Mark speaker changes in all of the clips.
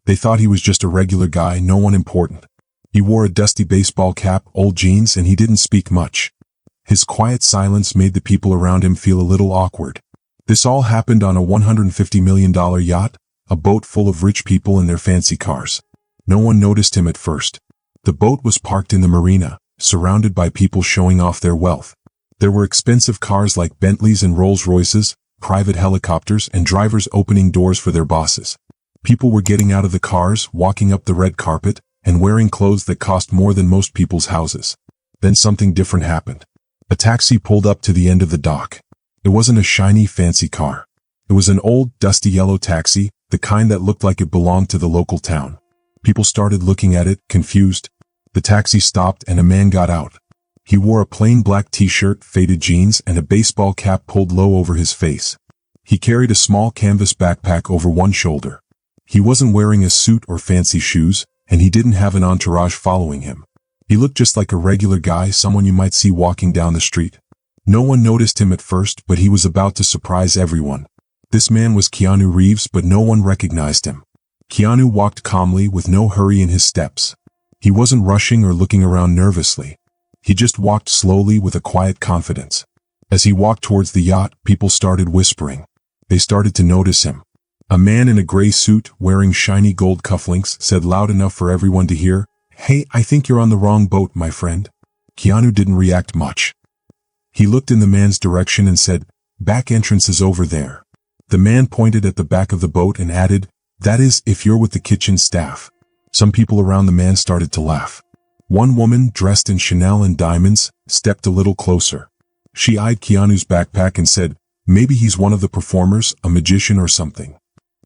Speaker 1: They thought he was just a regular guy, no one important. He wore a dusty baseball cap, old jeans, and he didn't speak much. His quiet silence made the people around him feel a little awkward. This all happened on a $150 million yacht, a boat full of rich people in their fancy cars. No one noticed him at first. The boat was parked in the marina, surrounded by people showing off their wealth. There were expensive cars like Bentleys and Rolls-Royces, private helicopters, and drivers opening doors for their bosses. People were getting out of the cars, walking up the red carpet, and wearing clothes that cost more than most people's houses. Then something different happened. A taxi pulled up to the end of the dock. It wasn't a shiny, fancy car. It was an old, dusty yellow taxi, the kind that looked like it belonged to the local town. People started looking at it, confused. The taxi stopped and a man got out. He wore a plain black t-shirt, faded jeans, and a baseball cap pulled low over his face. He carried a small canvas backpack over one shoulder. He wasn't wearing a suit or fancy shoes, and he didn't have an entourage following him. He looked just like a regular guy, someone you might see walking down the street. No one noticed him at first, but he was about to surprise everyone. This man was Keanu Reeves, but no one recognized him. Keanu walked calmly with no hurry in his steps. He wasn't rushing or looking around nervously. He just walked slowly with a quiet confidence. As he walked towards the yacht, people started whispering. They started to notice him. A man in a gray suit, wearing shiny gold cufflinks, said loud enough for everyone to hear, "Hey, I think you're on the wrong boat, my friend." Keanu didn't react much. He looked in the man's direction and said, "Back entrance is over there." The man pointed at the back of the boat and added, "That is, if you're with the kitchen staff." Some people around the man started to laugh. One woman, dressed in Chanel and diamonds, stepped a little closer. She eyed Keanu's backpack and said, "Maybe he's one of the performers, a magician or something."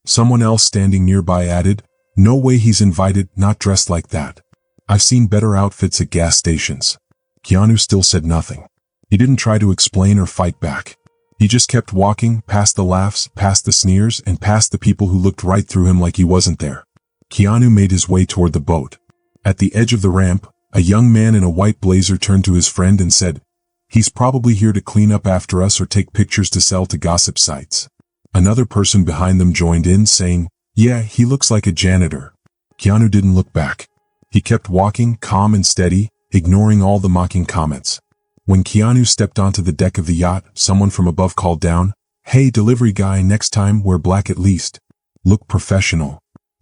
Speaker 1: Someone else standing nearby added, "No way he's invited, not dressed like that. I've seen better outfits at gas stations." Keanu still said nothing. He didn't try to explain or fight back. He just kept walking, past the laughs, past the sneers, and past the people who looked right through him like he wasn't there. Keanu made his way toward the boat. At the edge of the ramp, a young man in a white blazer turned to his friend and said, "He's probably here to clean up after us or take pictures to sell to gossip sites." Another person behind them joined in, saying, "Yeah, he looks like a janitor." Keanu didn't look back. He kept walking, calm and steady, ignoring all the mocking comments. When Keanu stepped onto the deck of the yacht, someone from above called down, "Hey, delivery guy, next time wear black at least. Look professional."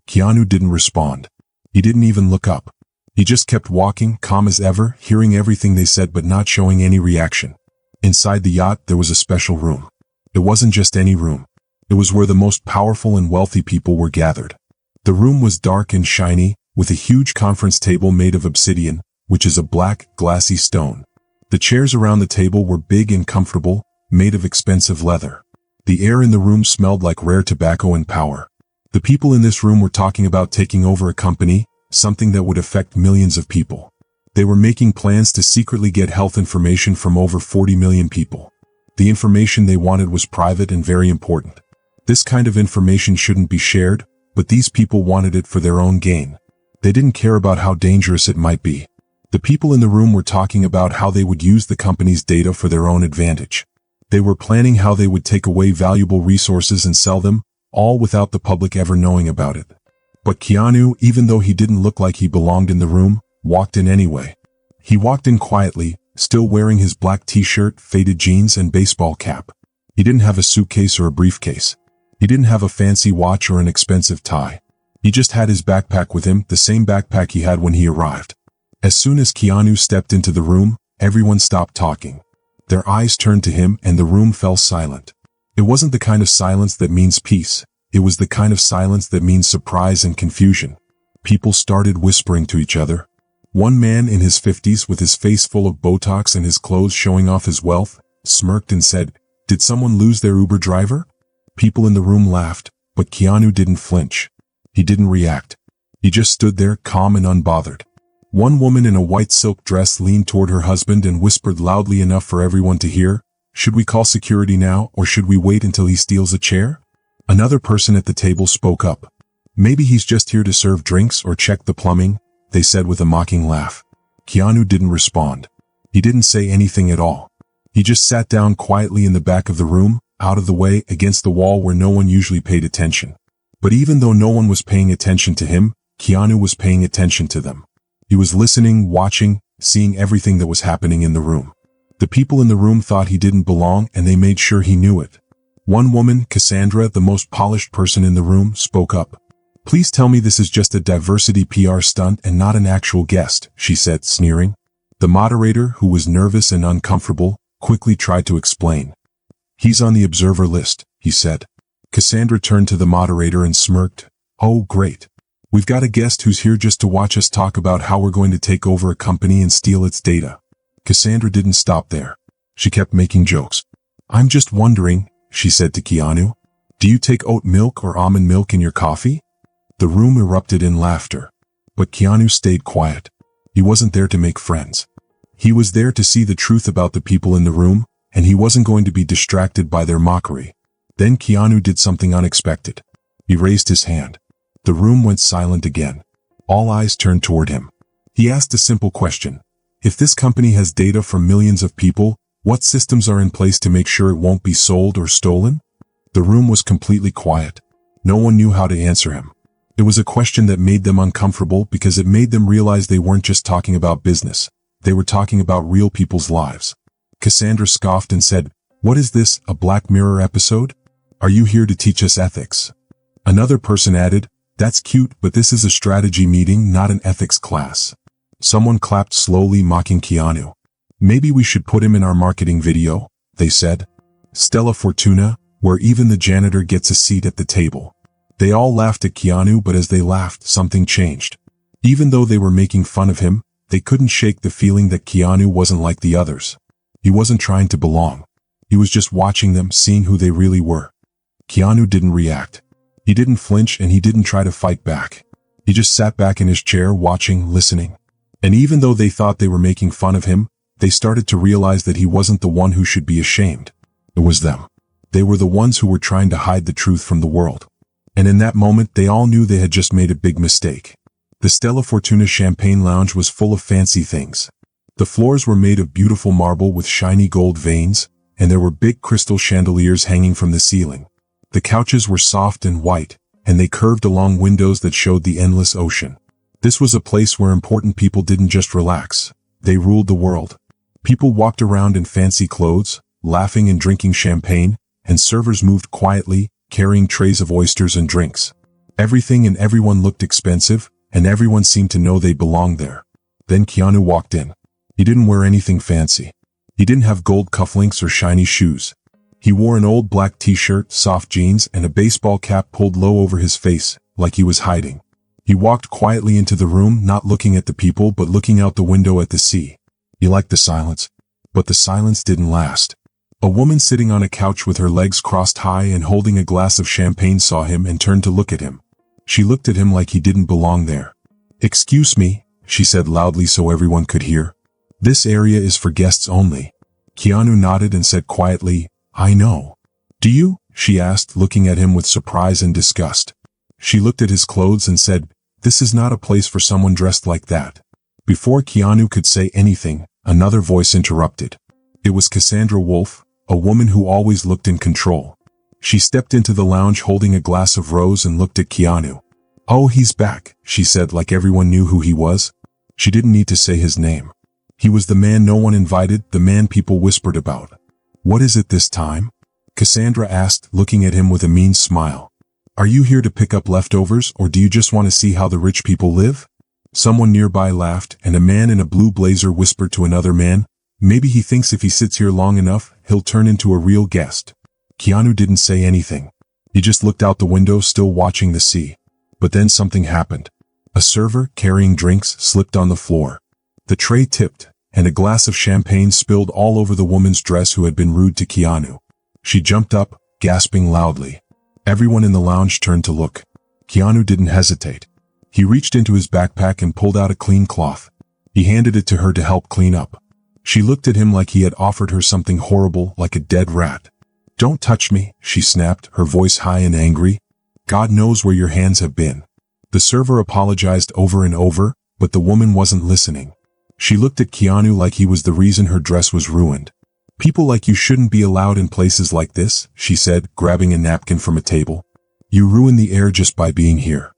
Speaker 1: Keanu didn't respond. He didn't even look up. He just kept walking, calm as ever, hearing everything they said but not showing any reaction. Inside the yacht, there was a special room. It wasn't just any room. It was where the most powerful and wealthy people were gathered. The room was dark and shiny, with a huge conference table made of obsidian, which is a black, glassy stone. The chairs around the table were big and comfortable, made of expensive leather. The air in the room smelled like rare tobacco and power. The people in this room were talking about taking over a company, something that would affect millions of people. They were making plans to secretly get health information from over 40 million people. The information they wanted was private and very important. This kind of information shouldn't be shared, but these people wanted it for their own gain. They didn't care about how dangerous it might be. The people in the room were talking about how they would use the company's data for their own advantage. They were planning how they would take away valuable resources and sell them, all without the public ever knowing about it. But Keanu, even though he didn't look like he belonged in the room, walked in anyway. He walked in quietly, still wearing his black t-shirt, faded jeans, and baseball cap. He didn't have a suitcase or a briefcase. He didn't have a fancy watch or an expensive tie. He just had his backpack with him, the same backpack he had when he arrived. As soon as Keanu stepped into the room, everyone stopped talking. Their eyes turned to him and the room fell silent. It wasn't the kind of silence that means peace. It was the kind of silence that means surprise and confusion. People started whispering to each other. One man in his 50s with his face full of Botox and his clothes showing off his wealth, smirked and said, "Did someone lose their Uber driver?" People in the room laughed, but Keanu didn't flinch. He didn't react. He just stood there, calm and unbothered. One woman in a white silk dress leaned toward her husband and whispered loudly enough for everyone to hear, "Should we call security now, or should we wait until he steals a chair?" Another person at the table spoke up. "Maybe he's just here to serve drinks or check the plumbing," they said with a mocking laugh. Keanu didn't respond. He didn't say anything at all. He just sat down quietly in the back of the room, out of the way, against the wall where no one usually paid attention. But even though no one was paying attention to him, Keanu was paying attention to them. He was listening, watching, seeing everything that was happening in the room. The people in the room thought he didn't belong, and they made sure he knew it. One woman, Cassandra, the most polished person in the room, spoke up. "Please tell me this is just a diversity PR stunt and not an actual guest," she said, sneering. The moderator, who was nervous and uncomfortable, quickly tried to explain. "He's on the observer list," he said. Cassandra turned to the moderator and smirked. "Oh, great. We've got a guest who's here just to watch us talk about how we're going to take over a company and steal its data." Cassandra didn't stop there. She kept making jokes. "I'm just wondering," she said to Keanu, "do you take oat milk or almond milk in your coffee?" The room erupted in laughter. But Keanu stayed quiet. He wasn't there to make friends. He was there to see the truth about the people in the room, and he wasn't going to be distracted by their mockery. Then Keanu did something unexpected. He raised his hand. The room went silent again. All eyes turned toward him. He asked a simple question. If this company has data from millions of people, what systems are in place to make sure it won't be sold or stolen? The room was completely quiet. No one knew how to answer him. It was a question that made them uncomfortable because it made them realize they weren't just talking about business. They were talking about real people's lives. Cassandra scoffed and said, "What is this, a Black Mirror episode? Are you here to teach us ethics?" Another person added, "That's cute, but this is a strategy meeting, not an ethics class." Someone clapped slowly, mocking Keanu. "Maybe we should put him in our marketing video," they said. Stella Fortuna, where even the janitor gets a seat at the table. They all laughed at Keanu, but as they laughed, something changed. Even though they were making fun of him, they couldn't shake the feeling that Keanu wasn't like the others. He wasn't trying to belong. He was just watching them, seeing who they really were. Keanu didn't react. He didn't flinch, and he didn't try to fight back. He just sat back in his chair, watching, listening. And even though they thought they were making fun of him, they started to realize that he wasn't the one who should be ashamed. It was them. They were the ones who were trying to hide the truth from the world. And in that moment, they all knew they had just made a big mistake. The Stella Fortuna Champagne Lounge was full of fancy things. The floors were made of beautiful marble with shiny gold veins, and there were big crystal chandeliers hanging from the ceiling. The couches were soft and white, and they curved along windows that showed the endless ocean. This was a place where important people didn't just relax. They ruled the world. People walked around in fancy clothes, laughing and drinking champagne, and servers moved quietly, carrying trays of oysters and drinks. Everything and everyone looked expensive, and everyone seemed to know they belonged there. Then Keanu walked in. He didn't wear anything fancy. He didn't have gold cufflinks or shiny shoes. He wore an old black t-shirt, soft jeans, and a baseball cap pulled low over his face, like he was hiding. He walked quietly into the room, not looking at the people but looking out the window at the sea. He liked the silence. But the silence didn't last. A woman sitting on a couch with her legs crossed high and holding a glass of champagne saw him and turned to look at him. She looked at him like he didn't belong there. "Excuse me," she said loudly so everyone could hear. "This area is for guests only." Keanu nodded and said quietly, "I know." "Do you?" she asked, looking at him with surprise and disgust. She looked at his clothes and said, "This is not a place for someone dressed like that." Before Keanu could say anything, another voice interrupted. It was Cassandra Wolfe, a woman who always looked in control. She stepped into the lounge holding a glass of rose and looked at Keanu. "Oh, he's back," she said like everyone knew who he was. She didn't need to say his name. He was the man no one invited, the man people whispered about. "What is it this time?" Cassandra asked, looking at him with a mean smile. "Are you here to pick up leftovers, or do you just want to see how the rich people live?" Someone nearby laughed, and a man in a blue blazer whispered to another man, "Maybe he thinks if he sits here long enough, he'll turn into a real guest." Keanu didn't say anything. He just looked out the window, still watching the sea. But then something happened. A server, carrying drinks, slipped on the floor. The tray tipped, and a glass of champagne spilled all over the woman's dress who had been rude to Keanu. She jumped up, gasping loudly. Everyone in the lounge turned to look. Keanu didn't hesitate. He reached into his backpack and pulled out a clean cloth. He handed it to her to help clean up. She looked at him like he had offered her something horrible, like a dead rat. "Don't touch me," she snapped, her voice high and angry. "God knows where your hands have been." The server apologized over and over, but the woman wasn't listening. She looked at Keanu like he was the reason her dress was ruined. "People like you shouldn't be allowed in places like this," she said, grabbing a napkin from a table. You ruin the air just by being here.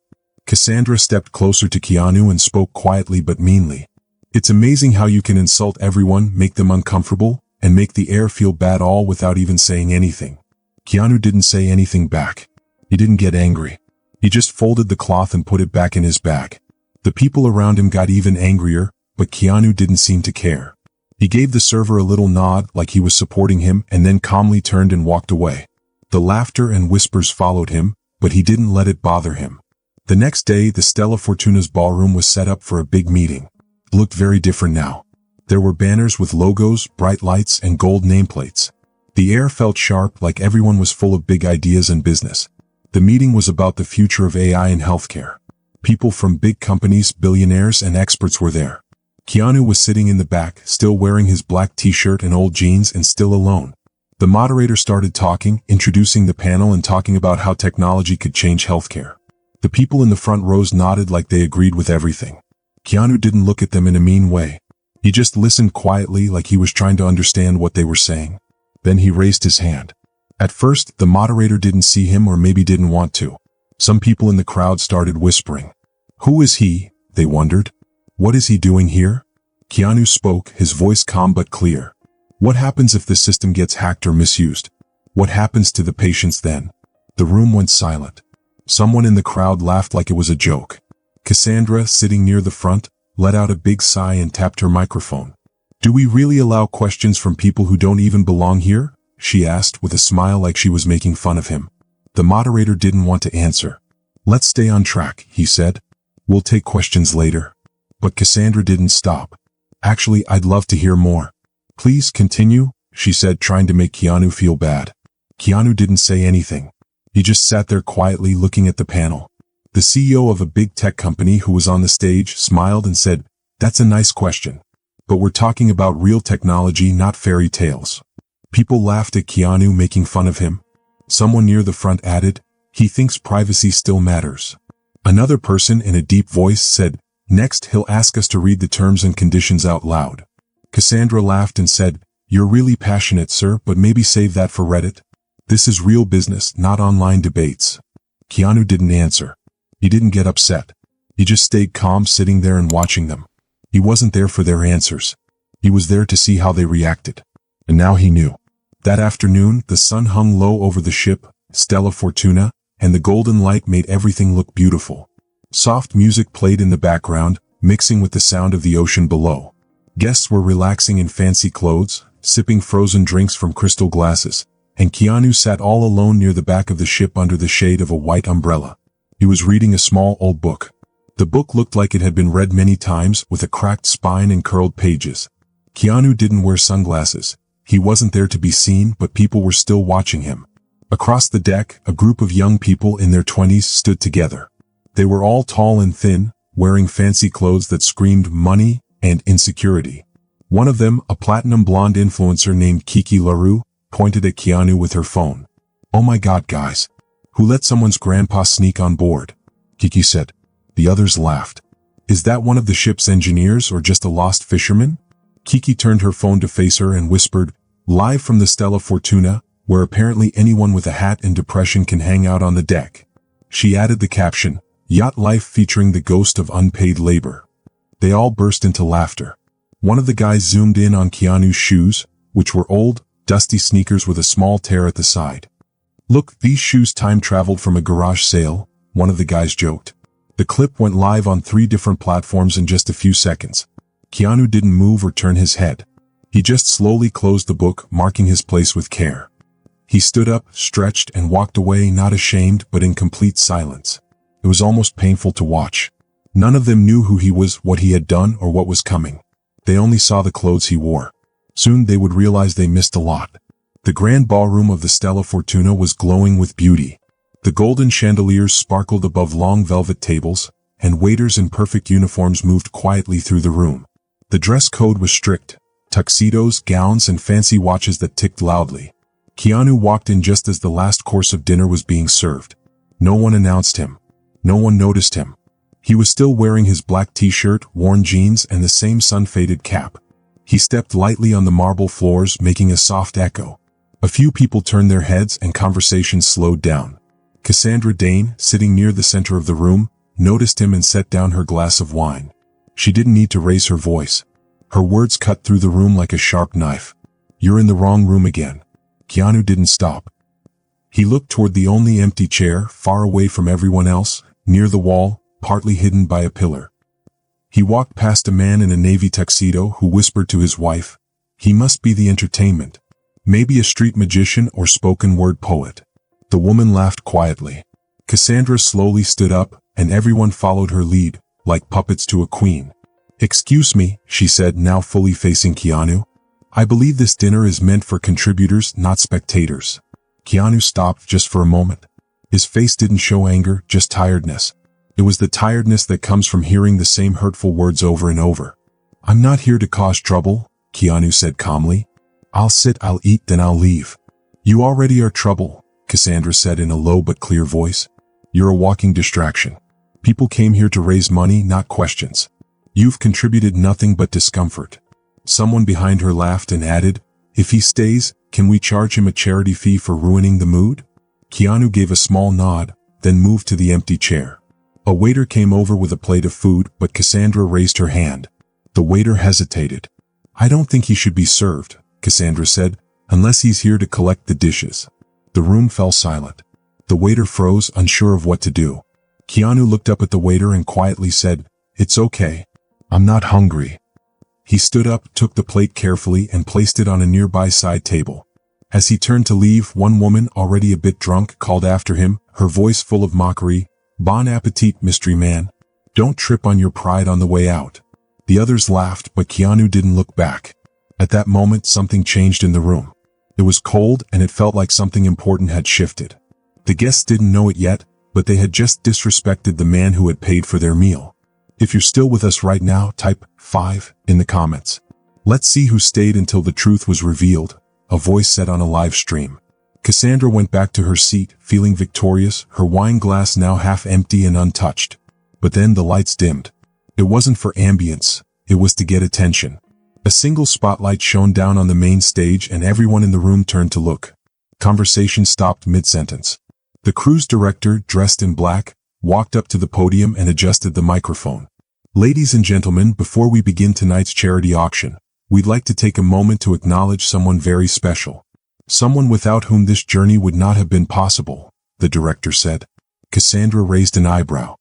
Speaker 1: Cassandra stepped closer to Keanu and spoke quietly but meanly. It's amazing how you can insult everyone, make them uncomfortable, and make the air feel bad all without even saying anything. Keanu didn't say anything back. He didn't get angry. He just folded the cloth and put it back in his bag. The people around him got even angrier, but Keanu didn't seem to care. He gave the server a little nod like he was supporting him and then calmly turned and walked away. The laughter and whispers followed him, but he didn't let it bother him. The next day, the Stella Fortuna's ballroom was set up for a big meeting. It looked very different now. There were banners with logos, bright lights, and gold nameplates. The air felt sharp, like everyone was full of big ideas and business. The meeting was about the future of AI in healthcare. People from big companies, billionaires, and experts were there. Keanu was sitting in the back, still wearing his black t-shirt and old jeans and still alone. The moderator started talking, introducing the panel and talking about how technology could change healthcare. The people in the front rows nodded like they agreed with everything. Keanu didn't look at them in a mean way. He just listened quietly like he was trying to understand what they were saying. Then he raised his hand. At first, the moderator didn't see him or maybe didn't want to. Some people in the crowd started whispering. Who is he? They wondered. What is he doing here? Keanu spoke, his voice calm but clear. What happens if the system gets hacked or misused? What happens to the patients then? The room went silent. Someone in the crowd laughed like it was a joke. Cassandra, sitting near the front, let out a big sigh and tapped her microphone. Do we really allow questions from people who don't even belong here? She asked with a smile like she was making fun of him. The moderator didn't want to answer. Let's stay on track, he said. We'll take questions later. But Cassandra didn't stop. Actually, I'd love to hear more. Please continue, she said, trying to make Keanu feel bad. Keanu didn't say anything. He just sat there quietly looking at the panel. The CEO of a big tech company who was on the stage smiled and said, That's a nice question. But we're talking about real technology, not fairy tales. People laughed at Keanu, making fun of him. Someone near the front added, He thinks privacy still matters. Another person in a deep voice said, Next, he'll ask us to read the terms and conditions out loud. Cassandra laughed and said, You're really passionate, sir, but maybe save that for Reddit. This is real business, not online debates. Keanu didn't answer. He didn't get upset. He just stayed calm, sitting there and watching them. He wasn't there for their answers. He was there to see how they reacted. And now he knew. That afternoon, the sun hung low over the ship, Stella Fortuna, and the golden light made everything look beautiful. Soft music played in the background, mixing with the sound of the ocean below. Guests were relaxing in fancy clothes, sipping frozen drinks from crystal glasses, and Keanu sat all alone near the back of the ship under the shade of a white umbrella. He was reading a small old book. The book looked like it had been read many times, with a cracked spine and curled pages. Keanu didn't wear sunglasses. He wasn't there to be seen, but people were still watching him. Across the deck, a group of young people in their 20s stood together. They were all tall and thin, wearing fancy clothes that screamed money and insecurity. One of them, a platinum blonde influencer named Kiki LaRue, pointed at Keanu with her phone. Oh my God, guys. Who let someone's grandpa sneak on board? Kiki said. The others laughed. Is that one of the ship's engineers or just a lost fisherman? Kiki turned her phone to face her and whispered, Live from the Stella Fortuna, where apparently anyone with a hat and depression can hang out on the deck. She added the caption, Yacht Life featuring the ghost of unpaid labor. They all burst into laughter. One of the guys zoomed in on Keanu's shoes, which were old, dusty sneakers with a small tear at the side. Look, these shoes time-traveled from a garage sale, one of the guys joked. The clip went live on 3 different platforms in just a few seconds. Keanu didn't move or turn his head. He just slowly closed the book, marking his place with care. He stood up, stretched, and walked away, not ashamed but in complete silence. It was almost painful to watch. None of them knew who he was, what he had done, or what was coming. They only saw the clothes he wore. Soon they would realize they missed a lot. The grand ballroom of the Stella Fortuna was glowing with beauty. The golden chandeliers sparkled above long velvet tables, and waiters in perfect uniforms moved quietly through the room. The dress code was strict. Tuxedos, gowns, and fancy watches that ticked loudly. Keanu walked in just as the last course of dinner was being served. No one announced him. No one noticed him. He was still wearing his black t-shirt, worn jeans, and the same sun-faded cap. He stepped lightly on the marble floors, making a soft echo. A few people turned their heads and conversation slowed down. Cassandra Dane, sitting near the center of the room, noticed him and set down her glass of wine. She didn't need to raise her voice. Her words cut through the room like a sharp knife. "You're in the wrong room again." Keanu didn't stop. He looked toward the only empty chair, far away from everyone else, near the wall, partly hidden by a pillar. He walked past a man in a navy tuxedo who whispered to his wife, "He must be the entertainment. Maybe a street magician or spoken word poet." The woman laughed quietly. Cassandra slowly stood up, and everyone followed her lead, like puppets to a queen. "Excuse me," she said, now fully facing Keanu. "I believe this dinner is meant for contributors, not spectators." Keanu stopped just for a moment. His face didn't show anger, just tiredness. It was the tiredness that comes from hearing the same hurtful words over and over. "I'm not here to cause trouble," Keanu said calmly. "I'll sit, I'll eat, then I'll leave." "You already are trouble," Cassandra said in a low but clear voice. "You're a walking distraction. People came here to raise money, not questions. You've contributed nothing but discomfort." Someone behind her laughed and added, "If he stays, can we charge him a charity fee for ruining the mood?" Keanu gave a small nod, then moved to the empty chair. A waiter came over with a plate of food, but Cassandra raised her hand. The waiter hesitated. "I don't think he should be served," Cassandra said, "unless he's here to collect the dishes." The room fell silent. The waiter froze, unsure of what to do. Keanu looked up at the waiter and quietly said, "It's okay. I'm not hungry." He stood up, took the plate carefully, and placed it on a nearby side table. As he turned to leave, one woman, already a bit drunk, called after him, her voice full of mockery, "Bon appetit, mystery man. Don't trip on your pride on the way out." The others laughed, but Keanu didn't look back. At that moment, something changed in the room. It was cold, and it felt like something important had shifted. The guests didn't know it yet, but they had just disrespected the man who had paid for their meal. If you're still with us right now, type 5 in the comments. Let's see who stayed until the truth was revealed, a voice said on a live stream. Cassandra went back to her seat, feeling victorious, her wine glass now half empty and untouched. But then the lights dimmed. It wasn't for ambience, it was to get attention. A single spotlight shone down on the main stage and everyone in the room turned to look. Conversation stopped mid-sentence. The cruise director, dressed in black, walked up to the podium and adjusted the microphone. "Ladies and gentlemen, before we begin tonight's charity auction, we'd like to take a moment to acknowledge someone very special. Someone without whom this journey would not have been possible," the director said. Cassandra raised an eyebrow.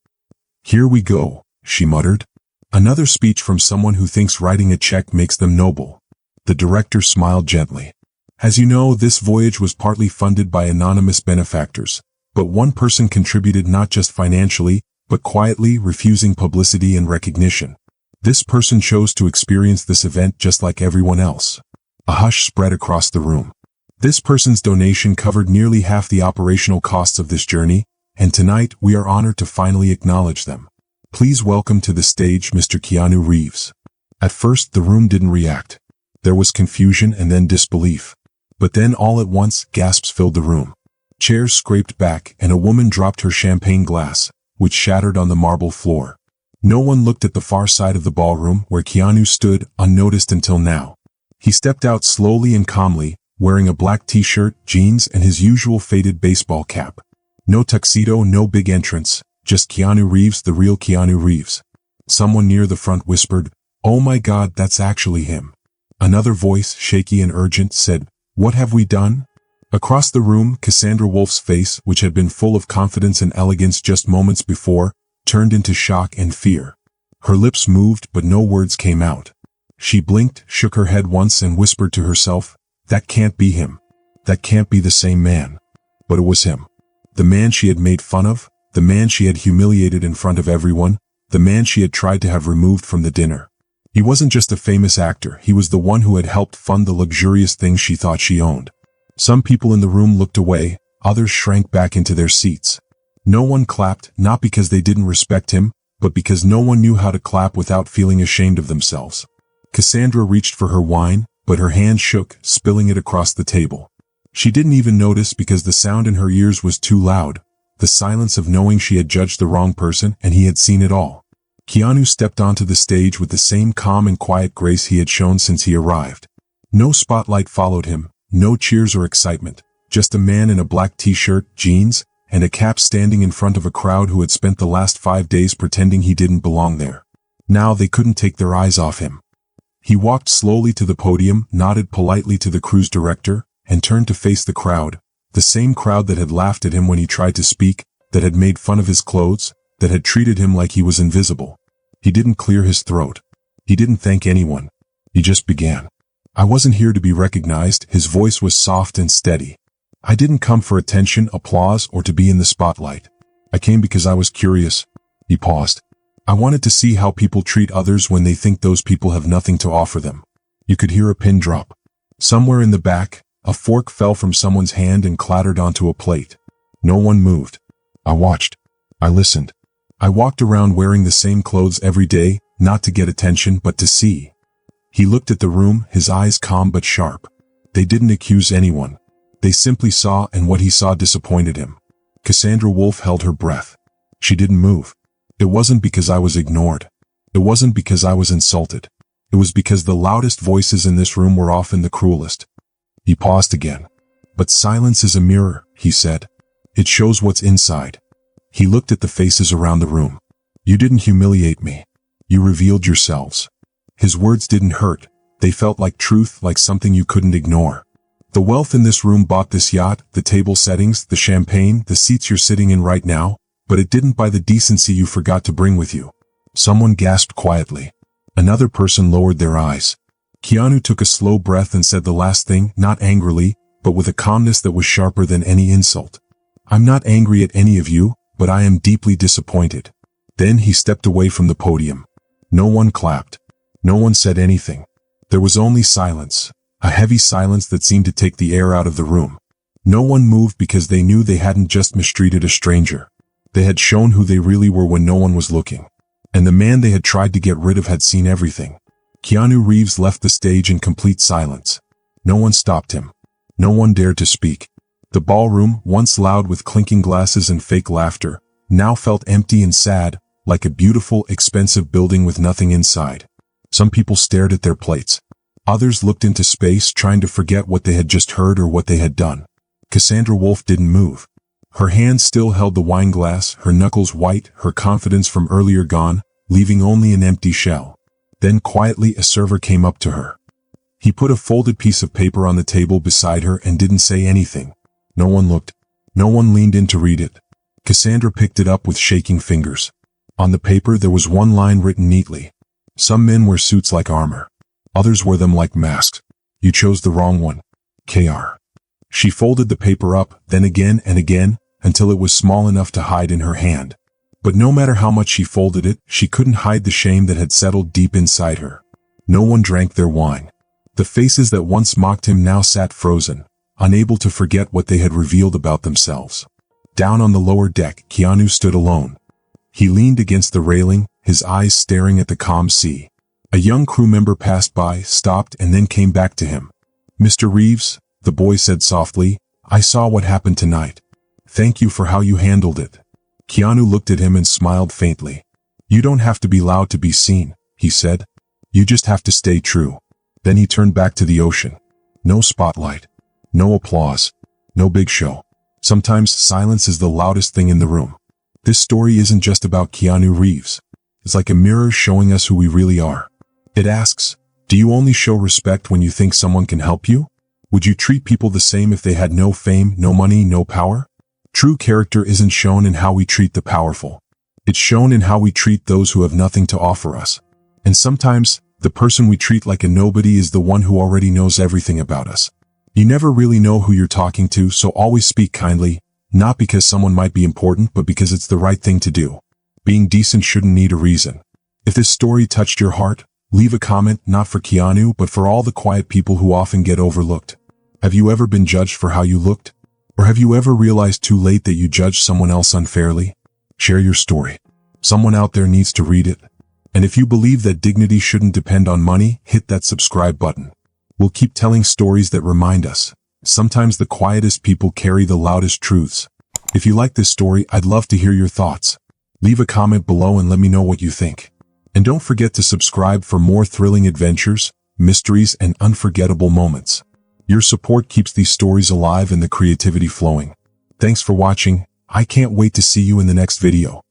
Speaker 1: "Here we go," she muttered. "Another speech from someone who thinks writing a check makes them noble." The director smiled gently. "As you know, this voyage was partly funded by anonymous benefactors, but one person contributed not just financially, but quietly, refusing publicity and recognition. This person chose to experience this event just like everyone else." A hush spread across the room. This person's donation covered nearly half the operational costs of this journey, and tonight we are honored to finally acknowledge them. Please welcome to the stage Mr. Keanu Reeves. At first, the room didn't react. There was confusion and then disbelief. But then all at once, gasps filled the room. Chairs scraped back, and a woman dropped her champagne glass, which shattered on the marble floor. No one looked at the far side of the ballroom, where Keanu stood, unnoticed until now. He stepped out slowly and calmly, wearing a black t-shirt, jeans, and his usual faded baseball cap. No tuxedo, no big entrance, just Keanu Reeves, the real Keanu Reeves. Someone near the front whispered, "Oh my God, that's actually him." Another voice, shaky and urgent, said, "What have we done?" Across the room, Cassandra Wolf's face, which had been full of confidence and elegance just moments before, turned into shock and fear. Her lips moved, but no words came out. She blinked, shook her head once, and whispered to herself, "That can't be him. That can't be the same man." But it was him. The man she had made fun of, the man she had humiliated in front of everyone, the man she had tried to have removed from the dinner. He wasn't just a famous actor, he was the one who had helped fund the luxurious things she thought she owned. Some people in the room looked away, others shrank back into their seats. No one clapped, not because they didn't respect him, but because no one knew how to clap without feeling ashamed of themselves. Cassandra reached for her wine, but her hand shook, spilling it across the table. She didn't even notice because the sound in her ears was too loud, the silence of knowing she had judged the wrong person and he had seen it all. Keanu stepped onto the stage with the same calm and quiet grace he had shown since he arrived. No spotlight followed him, no cheers or excitement, just a man in a black t-shirt, jeans, and a cap standing in front of a crowd who had spent the last 5 days pretending he didn't belong there. Now they couldn't take their eyes off him. He walked slowly to the podium, nodded politely to the cruise director, and turned to face the crowd, the same crowd that had laughed at him when he tried to speak, that had made fun of his clothes, that had treated him like he was invisible. He didn't clear his throat. He didn't thank anyone. He just began. I wasn't here to be recognized. His voice was soft and steady. I didn't come for attention, applause, or to be in the spotlight. I came because I was curious. He paused. I wanted to see how people treat others when they think those people have nothing to offer them. You could hear a pin drop. Somewhere in the back, a fork fell from someone's hand and clattered onto a plate. No one moved. I watched. I listened. I walked around wearing the same clothes every day, not to get attention but to see. He looked at the room, his eyes calm but sharp. They didn't accuse anyone. They simply saw, and what he saw disappointed him. Cassandra Wolf held her breath. She didn't move. It wasn't because I was ignored. It wasn't because I was insulted. It was because the loudest voices in this room were often the cruelest. He paused again. But silence is a mirror, he said. It shows what's inside. He looked at the faces around the room. You didn't humiliate me. You revealed yourselves. His words didn't hurt. They felt like truth, like something you couldn't ignore. The wealth in this room bought this yacht, the table settings, the champagne, the seats you're sitting in right now, but it didn't buy the decency you forgot to bring with you. Someone gasped quietly. Another person lowered their eyes. Keanu took a slow breath and said the last thing, not angrily, but with a calmness that was sharper than any insult. I'm not angry at any of you, but I am deeply disappointed. Then he stepped away from the podium. No one clapped. No one said anything. There was only silence, a heavy silence that seemed to take the air out of the room. No one moved because they knew they hadn't just mistreated a stranger. They had shown who they really were when no one was looking. And the man they had tried to get rid of had seen everything. Keanu Reeves left the stage in complete silence. No one stopped him. No one dared to speak. The ballroom, once loud with clinking glasses and fake laughter, now felt empty and sad, like a beautiful, expensive building with nothing inside. Some people stared at their plates. Others looked into space, trying to forget what they had just heard or what they had done. Cassandra Wolf didn't move. Her hand still held the wine glass, her knuckles white, her confidence from earlier gone, leaving only an empty shell. Then quietly a server came up to her. He put a folded piece of paper on the table beside her and didn't say anything. No one looked. No one leaned in to read it. Cassandra picked it up with shaking fingers. On the paper there was one line written neatly. Some men wear suits like armor. Others wear them like masks. You chose the wrong one. Kr. She folded the paper up, then again and again, until it was small enough to hide in her hand. But no matter how much she folded it, she couldn't hide the shame that had settled deep inside her. No one drank their wine. The faces that once mocked him now sat frozen, unable to forget what they had revealed about themselves. Down on the lower deck, Keanu stood alone. He leaned against the railing, his eyes staring at the calm sea. A young crew member passed by, stopped, and then came back to him. Mr. Reeves, the boy said softly, I saw what happened tonight. Thank you for how you handled it. Keanu looked at him and smiled faintly. You don't have to be loud to be seen, he said. You just have to stay true. Then he turned back to the ocean. No spotlight. No applause. No big show. Sometimes silence is the loudest thing in the room. This story isn't just about Keanu Reeves. It's like a mirror showing us who we really are. It asks, do you only show respect when you think someone can help you? Would you treat people the same if they had no fame, no money, no power? True character isn't shown in how we treat the powerful. It's shown in how we treat those who have nothing to offer us. And sometimes, the person we treat like a nobody is the one who already knows everything about us. You never really know who you're talking to, so always speak kindly, not because someone might be important, but because it's the right thing to do. Being decent shouldn't need a reason. If this story touched your heart, leave a comment, not for Keanu, but for all the quiet people who often get overlooked. Have you ever been judged for how you looked? Or have you ever realized too late that you judged someone else unfairly? Share your story. Someone out there needs to read it. And if you believe that dignity shouldn't depend on money, hit that subscribe button. We'll keep telling stories that remind us. Sometimes the quietest people carry the loudest truths. If you like this story, I'd love to hear your thoughts. Leave a comment below and let me know what you think. And don't forget to subscribe for more thrilling adventures, mysteries, and unforgettable moments. Your support keeps these stories alive and the creativity flowing. Thanks for watching. I can't wait to see you in the next video.